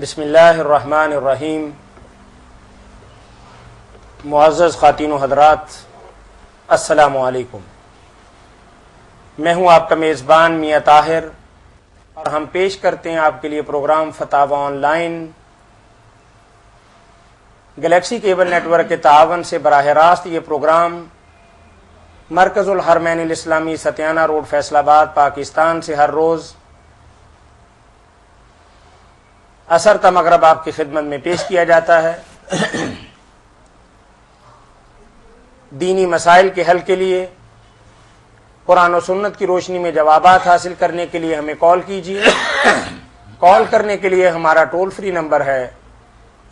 بسم اللہ الرحمن الرحیم۔ معزز خواتین و حضرات، السلام علیکم۔ میں ہوں آپ کا میزبان میاں طاہر، اور ہم پیش کرتے ہیں آپ کے لیے پروگرام فتاوی online galaxy cable network کے تعاون سے براہ راست۔ یہ پروگرام مرکز الحرمین الاسلامی ستیانہ روڈ فیصل آباد پاکستان سے ہر روز عصر تا مغرب آپ کی خدمت میں پیش کیا جاتا ہے۔ دینی مسائل کے حل کے لیے، قرآن و سنت کی روشنی میں جوابات حاصل کرنے کے لیے ہمیں کال کیجیے۔ کال کرنے کے لیے ہمارا ٹول فری نمبر ہے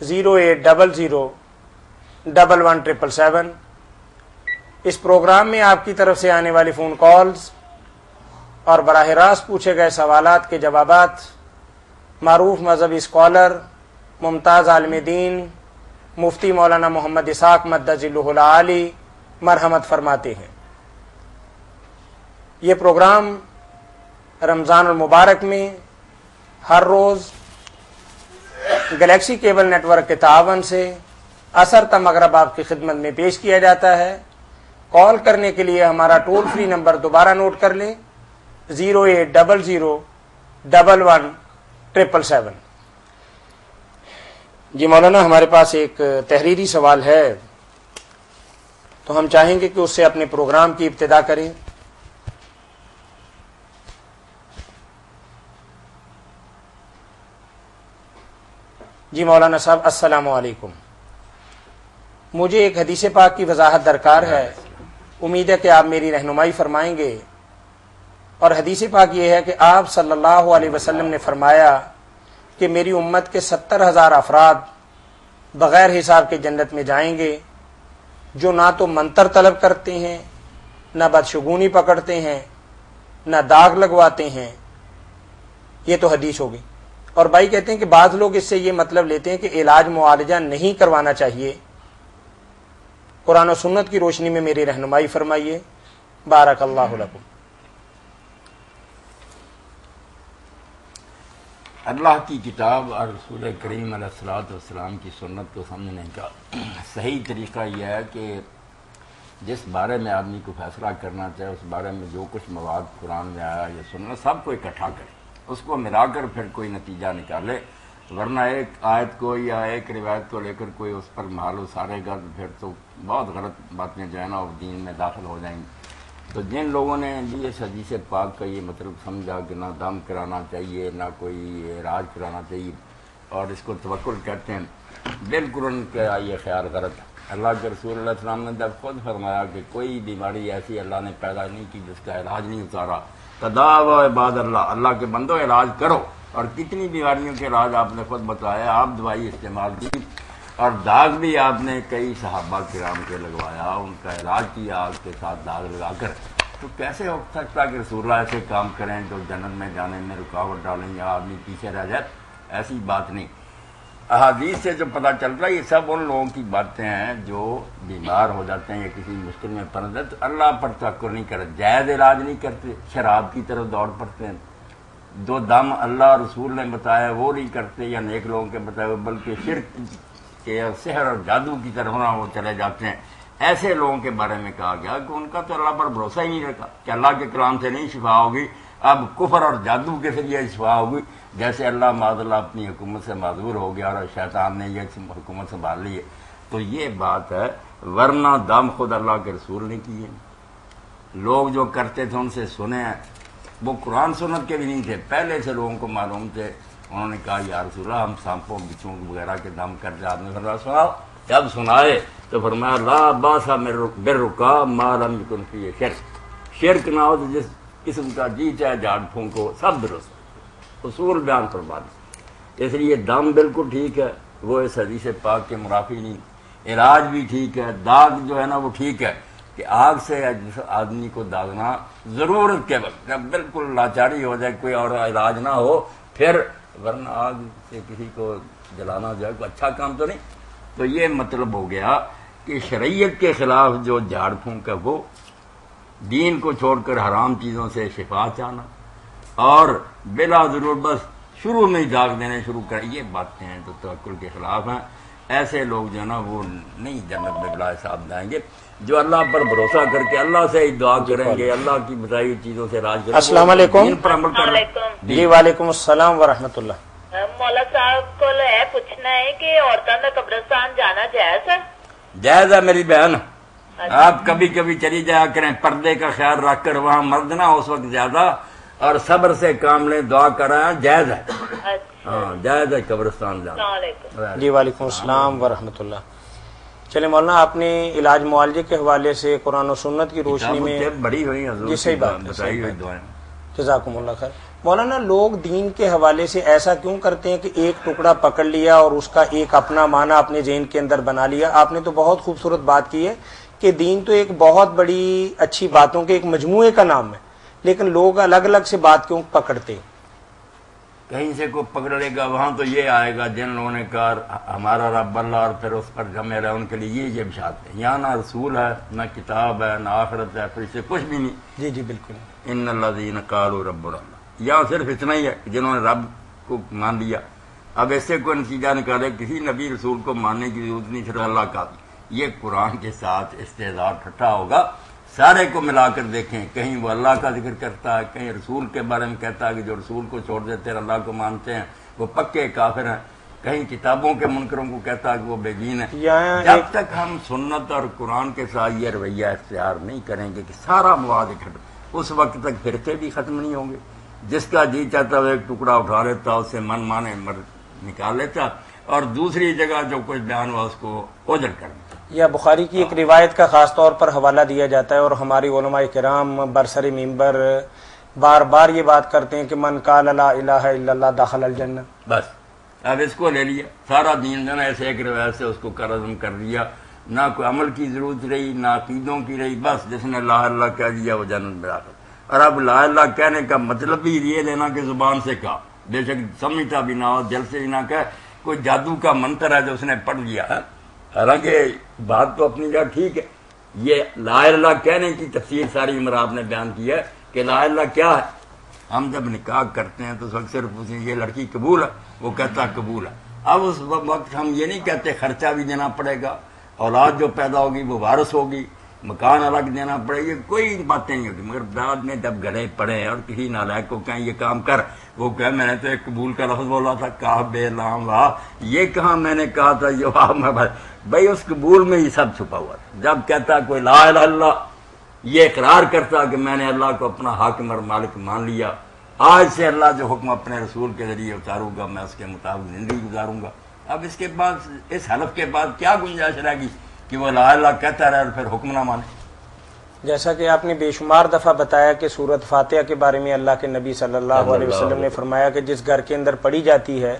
08001117777۔ اس پروگرام میں آپ کی طرف سے آنے والی فون کالز اور براہ راست پوچھے گئے سوالات کے جوابات معروف مذہبی اسکالر، ممتاز عالم دین مفتی مولانا محمد اسحاق مدد ذلہ العالی مرحمت فرماتے ہیں۔ یہ پروگرام رمضان المبارک میں ہر روز گلیکسی کیبل نیٹ ورک کے تعاون سے عصر تا مغرب آپ کی خدمت میں پیش کیا جاتا ہے۔ کال کرنے کے لیے ہمارا ٹول فری نمبر دوبارہ نوٹ کر لیں 08001117777۔ جی مولانا، ہمارے پاس ایک تحریری سوال ہے، تو ہم چاہیں گے کہ اس سے اپنے پروگرام کی ابتدا کریں۔ جی مولانا صاحب، السلام علیکم۔ مجھے ایک حدیث پاک کی وضاحت درکار ہے، امید ہے کہ آپ میری رہنمائی فرمائیں گے۔ اور حدیث پاک یہ ہے کہ آپ صلی اللہ علیہ وسلم نے فرمایا کہ میری امت کے 70,000 افراد بغیر حساب کے جنت میں جائیں گے، جو نہ تو منتر طلب کرتے ہیں، نہ بدشگونی پکڑتے ہیں، نہ داغ لگواتے ہیں۔ یہ تو حدیث ہوگی۔ اور بھائی کہتے ہیں کہ بعض لوگ اس سے یہ مطلب لیتے ہیں کہ علاج معالجہ نہیں کروانا چاہیے۔ قرآن و سنت کی روشنی میں میری رہنمائی فرمائیے، بارک اللہ لکم۔ اللہ کی کتاب اور رسول کریم علیہ الصلوۃ والسلام کی سنت کو سمجھنے کا صحیح طریقہ یہ ہے کہ جس بارے میں آدمی کو فیصلہ کرنا چاہے، اس بارے میں جو کچھ مواد قرآن میں آیا یا سنت، سب کو اکٹھا کرے، اس کو ملا کر پھر کوئی نتیجہ نکالے۔ ورنہ ایک آیت کو یا ایک روایت کو لے کر کوئی اس پر محال اتارے گا تو پھر تو بہت غلط باتیں جو ہے نا وہ دین میں داخل ہو جائیں گی۔ تو جن لوگوں نے اس حدیث پاک کا یہ مطلب سمجھا کہ نہ دم کرانا چاہیے، نہ کوئی علاج کرانا چاہیے، اور اس کو توکل کہتے ہیں، بالکل ان کا یہ خیال غلط ہے۔ اللہ کے رسول اللہ علیہ وسلم نے جب خود فرمایا کہ کوئی بیماری ایسی اللہ نے پیدا نہیں کی جس کا علاج نہیں اتارا، تداووا عباد اللہ، اللہ کے بندو علاج کرو۔ اور کتنی بیماریوں کے علاج آپ نے خود بتایا، آپ دوائی استعمال کی، اور داغ بھی آپ نے کئی صحابہ کرام کے لگوایا، ان کا علاج کیا آگ کے ساتھ داغ لگا کر۔ تو کیسے ہو سکتا کہ رسول اللہ ایسے کام کریں جو جنت میں جانے میں رکاوٹ ڈالیں یا آدمی پیچھے رہ جائے؟ ایسی بات نہیں۔ احادیث سے جو پتہ چلتا ہے یہ سب ان لوگوں کی باتیں ہیں جو بیمار ہو جاتے ہیں یا کسی مشکل میں پڑ جاتے تو اللہ پر توکل نہیں کرتے، جائز علاج نہیں کرتے، شراب کی طرف دوڑ پڑتے ہیں، جو دم اللہ رسول نے بتایا وہ نہیں کرتے یا نیک لوگوں کے بتایا، بلکہ شرک کے سحر اور جادو کی طرف نہ وہ چلے جاتے ہیں۔ ایسے لوگوں کے بارے میں کہا گیا کہ ان کا تو اللہ پر بھروسہ ہی نہیں رکھا کہ اللہ کے کلام سے نہیں شفا ہوگی، اب کفر اور جادو کے ذریعے شفا ہوگی۔ جیسے اللہ معاذ اللہ اپنی حکومت سے معذور ہو گیا اور شیطان نے یہ حکومت سنبھال لی ہے، تو یہ بات ہے۔ ورنہ دم خود اللہ کے رسول نے کیے، لوگ جو کرتے تھے ان سے سنے ہیں، وہ قرآن سنت کے بھی نہیں تھے، پہلے سے لوگوں کو معلوم تھے۔ انہوں نے کہا یا رسول اللہ ہم سانپوں بچوں وغیرہ کے دم کرتے، آدمی فرمایا سناؤ۔ جب سنائے تو فرمایا لا باس بالرقاء ما لم یکن فیہ شرک، شرک نہ ہو تو جس قسم کا جی چاہے جھاڑ پھونکو سب درست، اصول بیان فرما دی۔ اس لیے دم بالکل ٹھیک ہے، وہ اس حدیث پاک کے منافی نہیں، علاج بھی ٹھیک ہے، داغ جو ہے نا وہ ٹھیک ہے کہ آگ سے جس آدمی کو داغنا ضرورت کے وقت، جب بالکل لاچاری ہو جائے کوئی اور علاج نہ ہو پھر، ورنہ آگ سے کسی کو جلانا جو ہے کوئی اچھا کام تو نہیں۔ تو یہ مطلب ہو گیا کہ شریعت کے خلاف جو جھاڑ پھونک ہے وہ دین کو چھوڑ کر حرام چیزوں سے شفا چاہنا، اور بلا ضرور بس شروع میں ہی داغ دینے شروع کر، یہ باتیں ہیں تو توکل کے خلاف ہیں. ایسے لوگ جو ہے نا وہ نہیں جنت میں بلا حساب جائیں گے. جو اللہ پر بھروسہ کر کے اللہ سے ہی دعا کریں گے، اللہ کی بتائی ہوئی چیزوں سے راج کریں گے. السلام علیکم. پر عمل کر رہے. جی وعلیکم السلام ورحمۃ اللہ. مولا صاحب کو یہ پوچھنا ہے کہ عورتوں کا قبرستان جانا جائز ہے؟ جائز ہے میری بہن. آپ کبھی کبھی چلی جایا کریں، پردے کا خیال رکھ کر. وہاں مرد نہ اس وقت زیادہ، اور صبر سے کام لیں، دعا کرائیں. جائز ہے، ہاں جائز ہے قبرستان جانا. السلام علیکم. جی وعلیکم السلام ورحمۃ اللہ. چلے مولانا، آپ نے علاج معالجے کے حوالے سے قرآن و سنت کی روشنی میں بڑی ہوئی حضور جی صحیح بات بتائی ہوئی دعائیں. جزاکم اللہ خیر. مولانا، لوگ دین کے حوالے سے ایسا کیوں کرتے ہیں کہ ایک ٹکڑا پکڑ لیا اور اس کا ایک اپنا معنی اپنے ذہن کے اندر بنا لیا؟ آپ نے تو بہت خوبصورت بات کی ہے کہ دین تو ایک بہت بڑی اچھی باتوں کے ایک مجموعے کا نام ہے، لیکن لوگ الگ الگ سے بات کیوں پکڑتے ہیں؟ کہیں سے کوئی پکڑ لے گا وہاں تو یہ آئے گا جن لوگوں نے کہا ہمارا رب اللہ اور پھر اس پر جمع رہے، ان کے لیے یہ بشارت ہے. یہاں نہ رسول ہے، نہ کتاب ہے، نہ آخرت ہے، پھر اسے کچھ بھی نہیں. جی جی بالکل. ان الذین قالوا ربنا اللہ، یا صرف اتنا ہی ہے کہ جنہوں نے رب کو مان لیا. اب ایسے کوئی نتیجہ نکالے کسی نبی رسول کو ماننے کی ضرورت نہیں، صرف اللہ کا. یہ قرآن کے ساتھ استہزاء ٹھٹا ہوگا. سارے کو ملا کر دیکھیں، کہیں وہ اللہ کا ذکر کرتا ہے، کہیں رسول کے بارے میں کہتا ہے کہ جو رسول کو چھوڑ دیتے ہیں اللہ کو مانتے ہیں وہ پکے کافر ہیں، کہیں کتابوں کے منکروں کو کہتا ہے کہ وہ بے دین ہے. جب تک ہم سنت اور قرآن کے ساتھ یہ رویہ اختیار نہیں کریں گے کہ سارا مواد اکٹھا، اس وقت تک فرقے بھی ختم نہیں ہوں گے. جس کا جی چاہتا وہ ایک ٹکڑا اٹھا لیتا، اس سے من مانے نکال لیتا، اور دوسری جگہ جو کچھ بیان ہوا اس کو اوجھل کر دیتا. یا بخاری کی ایک روایت کا خاص طور پر حوالہ دیا جاتا ہے، اور ہماری علماء کرام برسر منبر بار بار یہ بات کرتے ہیں کہ من قال لا الہ الا اللہ دخل الجنہ. بس اب اس کو لے لیا، سارا دین نے ایسے ایک روایت سے اس کو کرزم کر دیا. نہ کوئی عمل کی ضرورت رہی، نہ عقیدوں کی رہی. بس جس نے لا اللہ کہہ دیا وہ جنت میں داخل. اور اب لا اللہ کہنے کا مطلب بھی یہ لینا کہ زبان سے کہا، بے شک سمجھتا بھی نہ ہو، دل سے بھی نہ کہے. کوئی جادو کا منتر ہے جو اس نے پڑھ لیا ہے. حالانکہ بات تو اپنی جگہ ٹھیک ہے. یہ لا اللہ کہنے کی تفسیر ساری عمر آپ نے بیان کی ہے کہ لا اللہ کیا ہے. ہم جب نکاح کرتے ہیں تو اس وقت صرف پوچھیں یہ لڑکی قبول ہے، وہ کہتا قبول ہے. اب اس وقت ہم یہ نہیں کہتے خرچہ بھی دینا پڑے گا، اولاد جو پیدا ہوگی وہ وارث ہوگی، مکان الگ دینا پڑے گا، کوئی باتیں نہیں ہوتی. مگر بعد میں جب گلے پڑے اور کسی نالائق کو کہیں یہ کام کر، وہ کہ میں نے تو ایک قبول کا لفظ بولا تھا، کہا بے لام واہ، یہ کہاں میں نے کہا تھا یہ واہ میں بھائی اس قبول میں ہی سب چھپا ہوا تھا. جب کہتا کوئی لا الہ الا اللہ، یہ اقرار کرتا کہ میں نے اللہ کو اپنا حاکم اور مالک مان لیا، آج سے اللہ جو حکم اپنے رسول کے ذریعے اتاروں گا میں اس کے مطابق زندگی گزاروں گا. اب اس کے بعد اس حلف کے بعد کیا گنجائش رہے گی کہ وہ لا اللہ کہتا رہے اور پھر حکم نہ مانے. جیسا کہ آپ نے بے شمار دفعہ بتایا کہ سورت فاتحہ کے بارے میں اللہ کے نبی صلی اللہ علیہ وسلم نے فرمایا کہ جس گھر کے اندر پڑھی جاتی ہے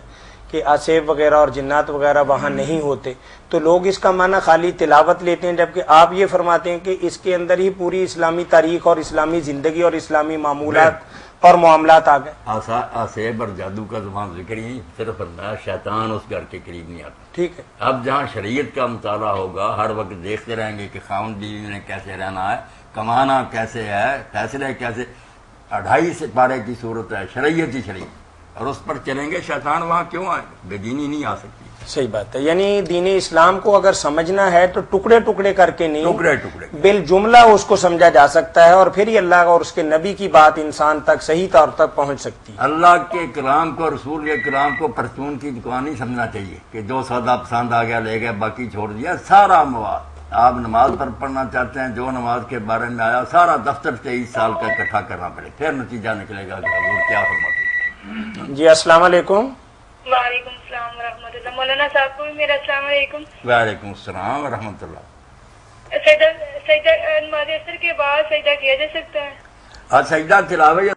کہ آسیب وغیرہ اور جنات وغیرہ وہاں نہیں ہوتے، تو لوگ اس کا معنی خالی تلاوت لیتے ہیں، جبکہ آپ یہ فرماتے ہیں کہ اس کے اندر ہی پوری اسلامی تاریخ اور اسلامی زندگی اور اسلامی معمولات اور معاملات آ گئے. آسیب اور جادو کا زبان ذکر ہی صرف شیطان اس گھر کے قریب نہیں آتا. ٹھیک ہے. اب جہاں شریعت کا مطالعہ ہوگا ہر وقت دیکھتے رہیں گے کہ خاوند بیوی نے کیسے رہنا ہے، کمانا کیسے ہے، فیصلے کیسے. 2.5 سپارے کی صورت ہے، شریعت ہی شریعت، اور اس پر چلیں گے. شیطان وہاں کیوں آئے گا؟ بے دینی نہیں آ سکتی. صحیح بات ہے. یعنی دین اسلام کو اگر سمجھنا ہے تو ٹکڑے ٹکڑے کر کے نہیں، ٹکڑے بالجملہ اس کو سمجھا جا سکتا ہے، اور پھر ہی اللہ اور اس کے نبی کی بات انسان تک صحیح طور تک پہنچ سکتی ہے. اللہ کے کلام کو، رسول کے کلام کو پرچون کی دکان نہیں سمجھنا چاہیے کہ جو سودا پسند آ گیا لے گئے باقی چھوڑ دیا. سارا مواد آپ نماز پر پڑھنا چاہتے ہیں، جو نماز کے بارے میں آیا سارا دفتر 23 سال کا اکٹھا کرنا پڑے، پھر نتیجہ نکلے گا کہ حضور کیا فرماتے. جی السلام علیکم. وعلیکم السلام ورحمۃ اللہ. مولانا صاحب کو بھی میرا السلام علیکم. وعلیکم السلام ورحمۃ اللہ. سجدہ نماز اثر کے بعد سجدہ کیا جا سکتا ہے؟ سجدہ تلاوت